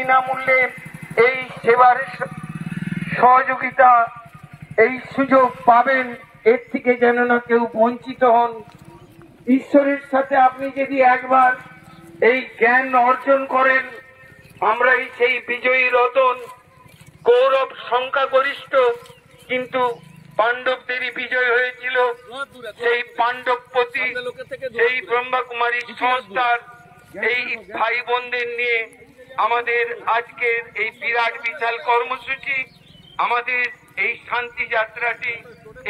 বিনামূল্যে এই সেবার সহযোগিতা, এই সুযোগ পাবেন, এর থেকে যেন না কেউ বঞ্চিত হন। ঈশ্বরের সাথে আপনি যদি একবার এই জ্ঞান অর্জন করেন, আমরাই সেই বিজয়ী রতন। কৌরব সংখ্যাগরিষ্ঠ, কিন্তু পাণ্ডবদেরই বিজয় হয়েছিল। সেই পাণ্ডবপতি, সেই ব্রহ্মকুমারী সংস্থার এই ভাই বোনদের নিয়ে আমাদের আজকের এই বিরাট বিশাল কর্মসূচি, আমাদের এই শান্তি যাত্রাটি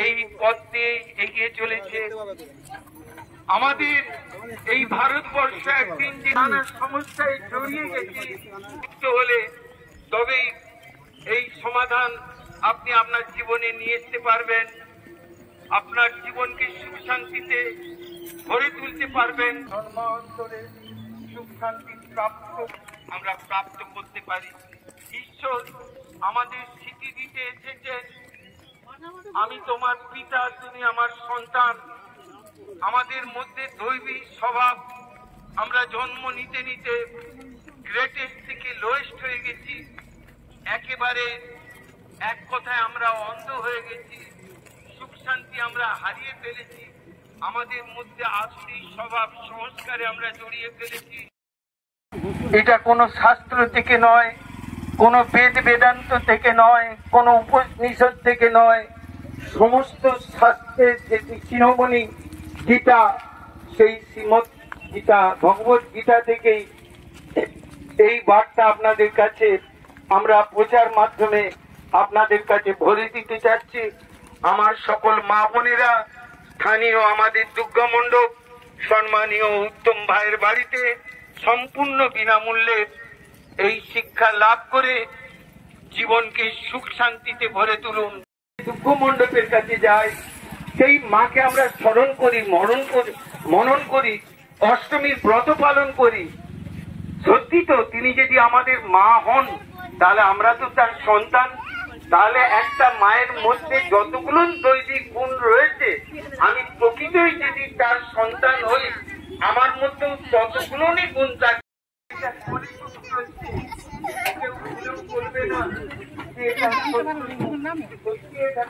এই পথ দিয়ে এগিয়ে চলেছে। আমাদের এই ভারতবর্ষ একদিন যে নানা সমস্যায় জড়িয়ে গেছি, হলে তবেই এই সমাধান আপনি আপনার জীবনে নিয়ে আসতে পারবেন, আপনার জীবনকে সুখ শান্তিতে ভরে তুলতে পারবেন। ধর্মান্তরে সুখ শান্তি আমরা প্রাপ্ত করতে পারি। ঈশ্বর আমাদের স্বীকৃতি দিতে এসেছেন, আমি তোমার পিতা, তুমি আমার সন্তান। আমাদের মধ্যে দৈবিক স্বভাব, আমরা জন্ম নিতে নিতে গ্রেটেস্ট থেকে লোয়েস্ট হয়ে গেছি, একেবারে এক কথায় আমরা অন্ধ হয়ে গেছি, সুখ শান্তি আমরা হারিয়ে ফেলেছি, আমাদের মধ্যে আসুরি স্বভাব সংস্কারে আমরা জড়িয়ে ফেলেছি। এটা কোনো শাস্ত্র থেকে নয়, কোনো বেদ বেদান্ত থেকে নয়, কোনো উপনিষদ থেকে নয়, সমস্ত শাস্ত্রের যে শিরোমণি গীতা, সেই শ্রীমৎ গীতা ভগবত গীতা থেকেই এই বার্তা আপনাদের কাছে আমরা প্রচার মাধ্যমে আপনাদের কাছে ভরে দিতে চাচ্ছি। আমার সকল মা বোনেরা স্থানীয় আমাদের দুর্গা মণ্ডপ সম্মানীয় উত্তম ভাইয়ের বাড়িতে সম্পূর্ণ বিনামূল্যে এই শিক্ষা লাভ করে জীবনকে সুখ শান্তিতে ভরে তুলুন। দুর্গা মণ্ডপের কাছে যাই, সেই মাকে আমরা স্মরণ করি, মনন করি, অষ্টমীর ব্রত পালন করি। সত্যি তো তিনি যদি আমাদের মা হন, তাহলে আমরা তো তার সন্তান। তাহলে একটা মায়ের মধ্যে যতগুলো দৈবিক গুণ রয়েছে, আমি প্রকৃতই যদি তার সন্তান হই, আমার মধ্যেও ততগুলোই গুণ থাকে। কেউ বলবে না যে এটা সত্যি, এটা